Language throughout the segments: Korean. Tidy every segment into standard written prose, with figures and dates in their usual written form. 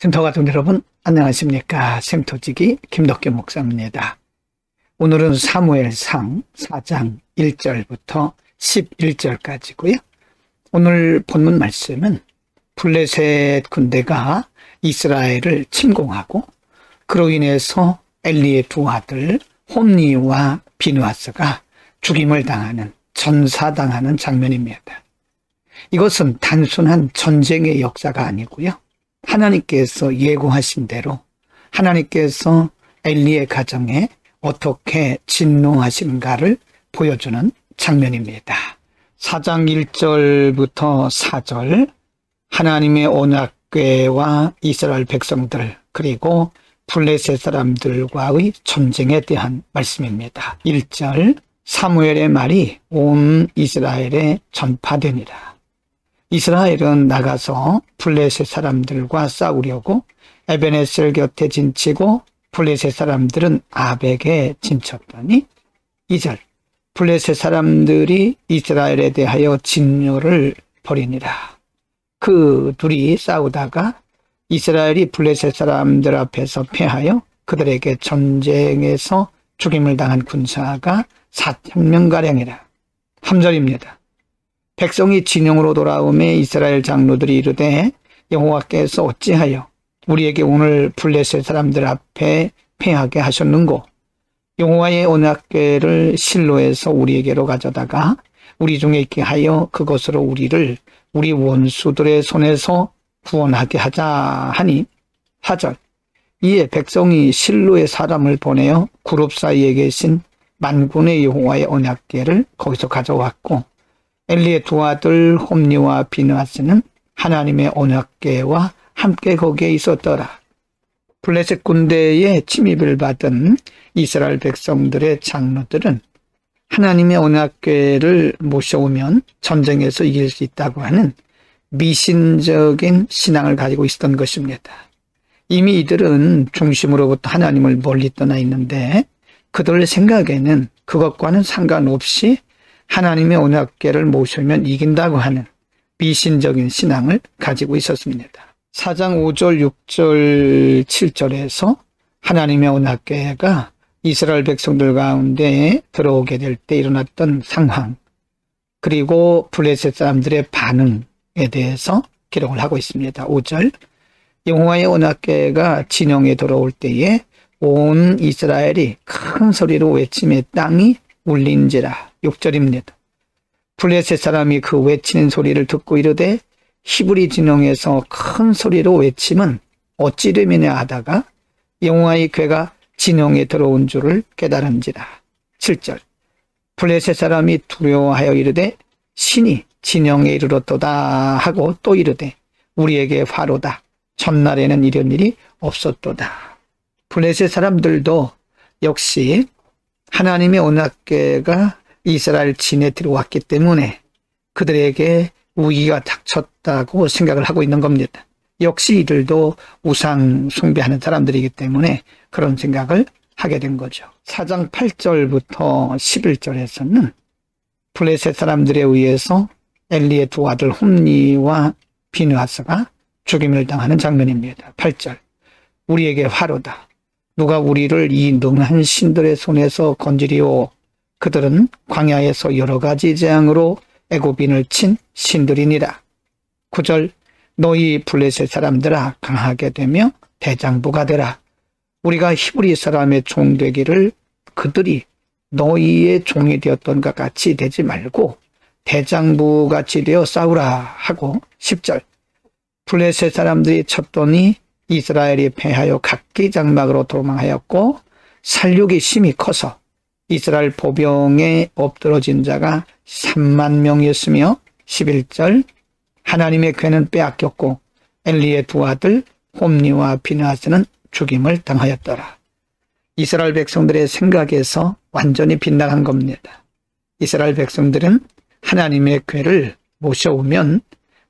샘터 가족 여러분 안녕하십니까. 샘터지기 김덕규 목사입니다. 오늘은 사무엘상 4장 1절부터 11절까지고요. 오늘 본문 말씀은 블레셋 군대가 이스라엘을 침공하고 그로 인해서 엘리의 두 아들 홈니와 비느하스가 죽임을 당하는, 전사당하는 장면입니다. 이것은 단순한 전쟁의 역사가 아니고요. 하나님께서 예고하신 대로 하나님께서 엘리의 가정에 어떻게 진노하신가를 보여주는 장면입니다. 4장 1절부터 4절, 하나님의 언약궤와 이스라엘 백성들 그리고 블레셋 사람들과의 전쟁에 대한 말씀입니다. 1절, 사무엘의 말이 온 이스라엘에 전파되니라. 이스라엘은 나가서 블레셋 사람들과 싸우려고 에베네셀 곁에 진치고 블레셋 사람들은 아벡에 진쳤더니 2절, 블레셋 사람들이 이스라엘에 대하여 진노를 벌이니라. 그 둘이 싸우다가 이스라엘이 블레셋 사람들 앞에서 패하여 그들에게 전쟁에서 죽임을 당한 군사가 4,000명가량이라. 3절입니다. 백성이 진영으로 돌아오매 이스라엘 장로들이 이르되 여호와께서 어찌하여 우리에게 오늘 블레셋 사람들 앞에 패하게 하셨는고? 여호와의 언약궤를 실로에서 우리에게로 가져다가 우리 중에 있게 하여 그것으로 우리를 우리 원수들의 손에서 구원하게 하자 하니 4절, 이에 백성이 실로의 사람을 보내어 그룹 사이에 계신 만군의 여호와의 언약궤를 거기서 가져왔고 엘리의 두 아들 홈니와 비느하스는 하나님의 언약궤와 함께 거기에 있었더라. 블레셋 군대의 침입을 받은 이스라엘 백성들의 장로들은 하나님의 언약궤를 모셔오면 전쟁에서 이길 수 있다고 하는 미신적인 신앙을 가지고 있었던 것입니다. 이미 이들은 중심으로부터 하나님을 멀리 떠나 있는데 그들 생각에는 그것과는 상관없이 하나님의 언약궤를 모시면 이긴다고 하는 미신적인 신앙을 가지고 있었습니다. 4장 5절, 6절, 7절에서 하나님의 언약궤가 이스라엘 백성들 가운데 들어오게 될 때 일어났던 상황, 그리고 블레셋 사람들의 반응에 대해서 기록을 하고 있습니다. 5절, 여호와의 언약궤가 진영에 들어올 때에 온 이스라엘이 큰 소리로 외치며 땅이 울린지라. 6절입니다. 블레셋 사람이 그 외치는 소리를 듣고 이르되 히브리 진영에서 큰 소리로 외침은 어찌 되느냐 하다가 여호와의 궤가 진영에 들어온 줄을 깨달은지라. 7절, 블레셋 사람이 두려워하여 이르되 신이 진영에 이르렀도다 하고 또 이르되 우리에게 화로다. 전날에는 이런 일이 없었도다. 블레셋 사람들도 역시 하나님의 언약궤가 이스라엘 진에 들어왔기 때문에 그들에게 위기가 닥쳤다고 생각을 하고 있는 겁니다. 역시 이들도 우상 숭배하는 사람들이기 때문에 그런 생각을 하게 된 거죠. 4장 8절부터 11절에서는 블레셋 사람들에 의해서 엘리의 두 아들 홈니와 비느하스가 죽임을 당하는 장면입니다. 8절, 우리에게 화로다. 누가 우리를 이 능한 신들의 손에서 건지리오? 그들은 광야에서 여러 가지 재앙으로 애굽인을 친 신들이니라. 9절, 너희 블레셋 사람들아 강하게 되며 대장부가 되라. 우리가 히브리 사람의 종 되기를 그들이 너희의 종이 되었던 것 같이 되지 말고 대장부같이 되어 싸우라 하고 10절, 블레셋 사람들이 쳤더니 이스라엘이 패하여 각기 장막으로 도망하였고 살육이 심히 커서 이스라엘 보병에 엎드러진 자가 3만 명이었으며 11절, 하나님의 궤는 빼앗겼고 엘리의 두 아들 홈니와 비느하스는 죽임을 당하였더라. 이스라엘 백성들의 생각에서 완전히 빗나간 겁니다. 이스라엘 백성들은 하나님의 궤를 모셔오면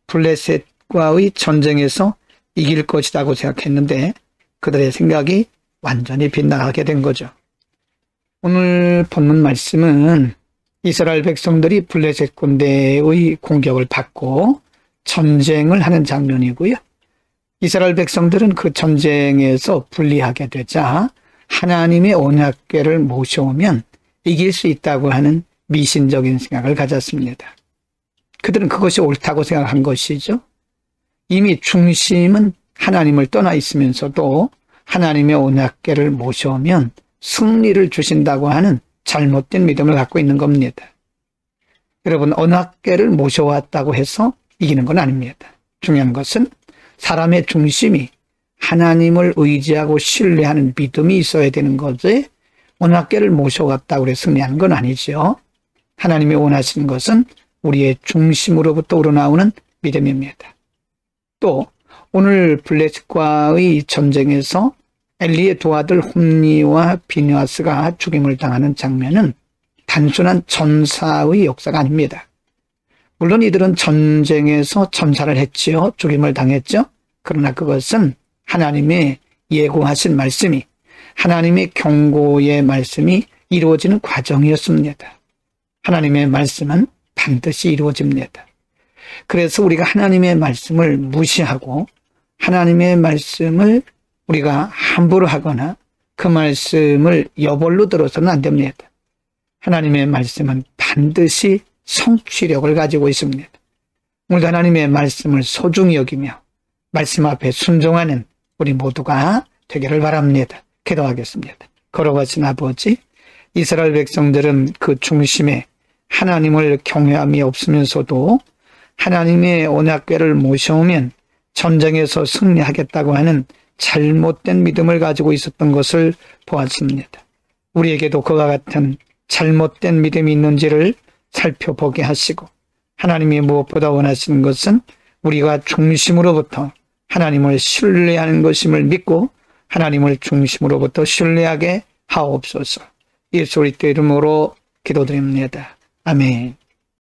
블레셋과의 전쟁에서 이길 것이라고 생각했는데 그들의 생각이 완전히 빗나가게 된 거죠. 오늘 본문 말씀은 이스라엘 백성들이 블레셋 군대의 공격을 받고 전쟁을 하는 장면이고요. 이스라엘 백성들은 그 전쟁에서 불리하게 되자 하나님의 언약궤를 모셔오면 이길 수 있다고 하는 미신적인 생각을 가졌습니다. 그들은 그것이 옳다고 생각한 것이죠. 이미 중심은 하나님을 떠나 있으면서도 하나님의 언약궤를 모셔오면 승리를 주신다고 하는 잘못된 믿음을 갖고 있는 겁니다. 여러분, 언약궤를 모셔왔다고 해서 이기는 건 아닙니다. 중요한 것은 사람의 중심이 하나님을 의지하고 신뢰하는 믿음이 있어야 되는 거지, 언약궤를 모셔왔다고 해서 승리하는 건 아니죠. 하나님이 원하시는 것은 우리의 중심으로부터 우러나오는 믿음입니다. 또 오늘 블레셋과의 전쟁에서 엘리의 두 아들 홈니와 비느하스가 죽임을 당하는 장면은 단순한 전사의 역사가 아닙니다. 물론 이들은 전쟁에서 전사를 했지요. 죽임을 당했죠. 그러나 그것은 하나님의 예고하신 말씀이, 하나님의 경고의 말씀이 이루어지는 과정이었습니다. 하나님의 말씀은 반드시 이루어집니다. 그래서 우리가 하나님의 말씀을 무시하고 하나님의 말씀을 우리가 함부로 하거나 그 말씀을 여벌로 들어서는 안 됩니다. 하나님의 말씀은 반드시 성취력을 가지고 있습니다. 오늘도 하나님의 말씀을 소중히 여기며 말씀 앞에 순종하는 우리 모두가 되기를 바랍니다. 기도하겠습니다. 걸어가신 아버지, 이스라엘 백성들은 그 중심에 하나님을 경외함이 없으면서도 하나님의 언약궤를 모셔오면 전쟁에서 승리하겠다고 하는 잘못된 믿음을 가지고 있었던 것을 보았습니다. 우리에게도 그와 같은 잘못된 믿음이 있는지를 살펴보게 하시고, 하나님이 무엇보다 원하시는 것은 우리가 중심으로부터 하나님을 신뢰하는 것임을 믿고 하나님을 중심으로부터 신뢰하게 하옵소서. 예수 그리스도 이름으로 기도드립니다. 아멘.